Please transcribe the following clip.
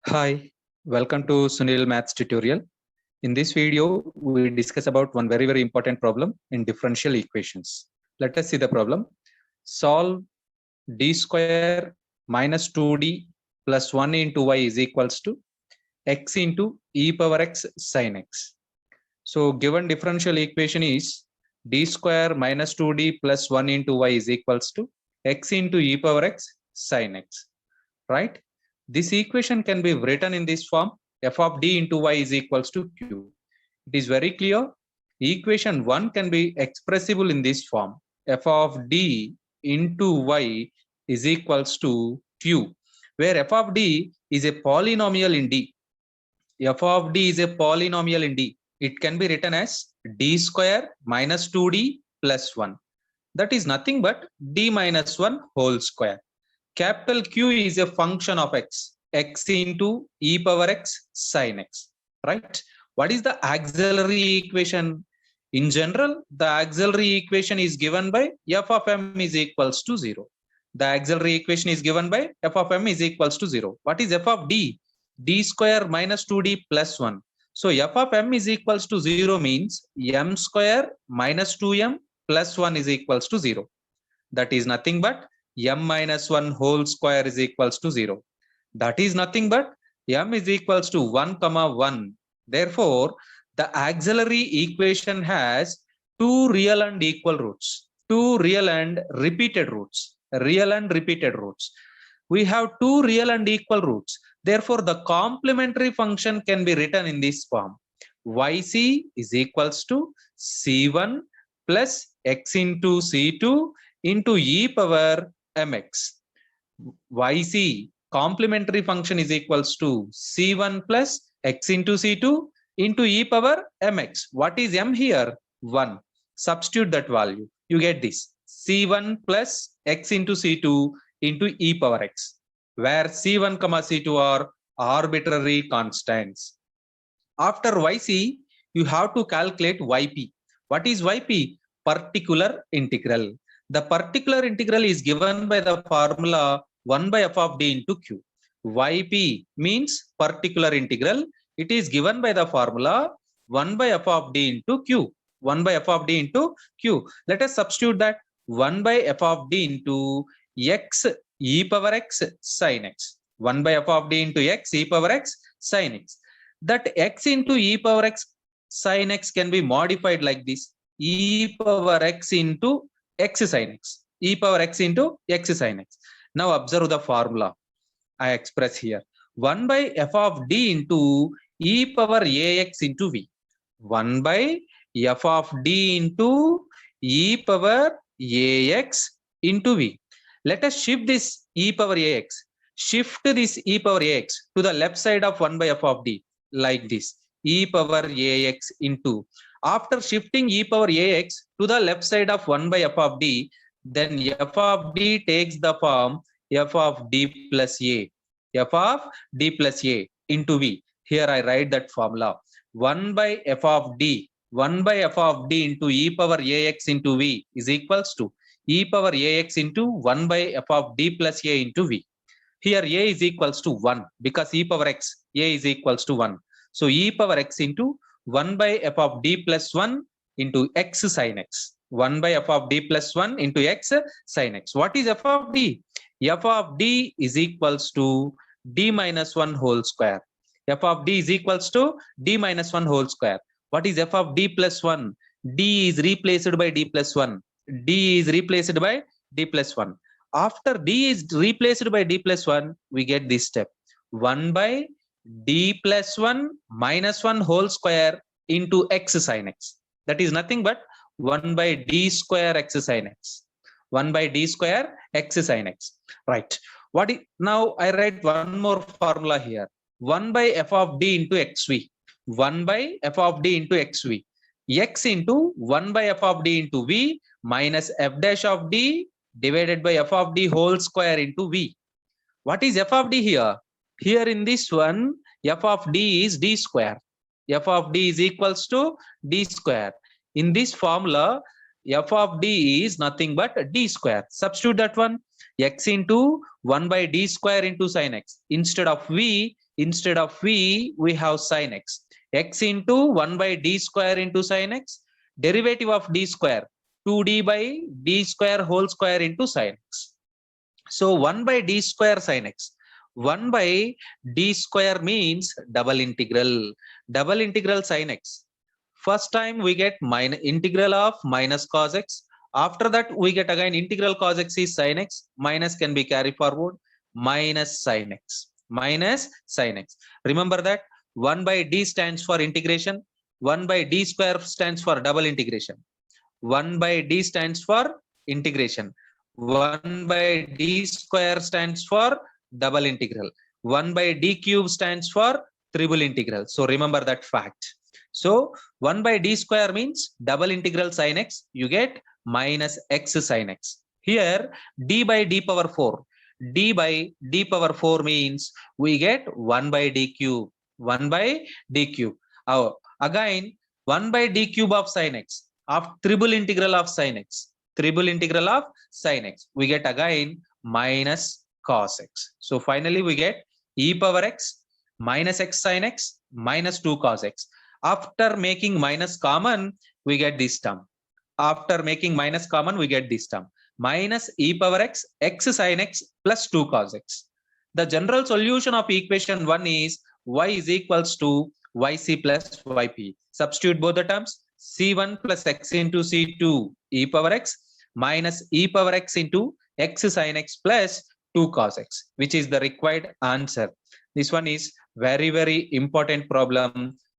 Hi, welcome to Sunil Maths tutorial. In this video, we discuss about one very important problem in differential equations. Let us see the problem. Solve d square minus 2d plus 1 into y is equals to x into e power x sin x. So given differential equation is d square minus 2d plus 1 into y is equals to x into e power x sin x, right? This equation can be written in this form: f of d into y is equals to q. It is very clear. Equation 1 can be expressible in this form: f of d into y is equals to q, where f of d is a polynomial in d. F of d is a polynomial in d. It can be written as d square minus 2d plus 1. That is nothing but d minus 1 whole square. Capital Q is a function of x into e power x sin x, right? What is the auxiliary equation? In general, the auxiliary equation is given by f of m is equals to 0. The auxiliary equation is given by f of m is equals to 0. What is f of d? D square minus 2d plus 1. So f of m is equals to 0 means m square minus 2m plus 1 is equals to 0. That is nothing but m minus 1 whole square is equals to 0. That is nothing but m is equals to 1 comma 1. Therefore, the auxiliary equation has two real and equal roots, two real and repeated roots, real and repeated roots. We have two real and equal roots. Therefore, the complementary function can be written in this form: yc is equals to c1 plus x into c2 into e power mx. Yc complementary function is equals to c1 plus x into c2 into e power mx. What is m here? 1. Substitute that value. You get this: c1 plus x into c2 into e power x, where c1 comma c2 are arbitrary constants. After yc, you have to calculate yp. What is yp? Particular integral. The particular integral is given by the formula 1 by f of d into q. Yp means particular integral. It is given by the formula 1 by f of d into q. 1 by f of d into q. Let us substitute that: 1 by f of d into x e power x sin x. 1 by f of d into x e power x sin x. That x into e power x sin x can be modified like this: e power x into x sin x, e power x into x sin x. Now observe the formula I express here: 1 by f of d into e power ax into v. 1 by f of d into e power ax into v. Let us shift this e power ax. Shift this e power ax to the left side of 1 by f of d, like this: e power ax into. After shifting e power ax to the left side of 1 by f of d, then f of d takes the form f of d plus a. F of d plus a into v. Here I write that formula: 1 by f of d. 1 by f of d into e power ax into v is equals to e power ax into 1 by f of d plus a into v. Here a is equals to 1 because e power x, a is equals to 1. So e power x into 1 by f of d plus 1 into x sin x. 1 by f of d plus 1 into x sin x. What is f of d? F of d is equals to d minus 1 whole square. F of d is equals to d minus 1 whole square. What is f of d plus 1? D is replaced by d plus 1. D is replaced by d plus 1. After d is replaced by d plus 1, we get this step: 1 by d plus 1 minus 1 whole square into x sin x. That is nothing but 1 by d square x sin x. 1 by d square x sin x. Right. Now I write one more formula here: 1 by f of d into xv. 1 by f of d into xv. X into 1 by f of d into v minus f dash of d divided by f of d whole square into v. What is f of d here? Here in this one, f of d is d square. F of d is equals to d square. In this formula, f of d is nothing but d square. Substitute that one. x into 1 by d square into sin x. Instead of v, we have sin x. X into 1 by d square into sin x. Derivative of d square, 2d by d square whole square into sin x. So 1 by d square sin x. 1 by d square means double integral. Double integral sin x. First time we get integral of minus cos x. After that we get again integral cos x is sin x. Minus can be carried forward. Minus sin x. Minus sin x. Remember that 1 by d stands for integration. 1 by d square stands for double integration. 1 by d stands for integration. 1 by d square stands for double integral. 1 by d cube stands for triple integral. So remember that fact. So 1 by d square means double integral sin x. You get minus x sin x. Here d by d power 4. D by d power 4 means we get 1 by d cube. 1 by d cube. Again 1 by d cube of sin x. Of triple integral of sin x. Triple integral of sin x. We get again minus cos x. So finally we get e power x minus x sin x minus 2 cos x. After making minus common, we get this term. After making minus common, we get this term. Minus e power x, x sin x plus 2 cos x. The general solution of equation 1 is y is equals to yc plus yp. Substitute both the terms. C1 plus x into C2 e power x minus e power x into x sin x plus 2 cos x, which is the required answer. This one is very, very important problem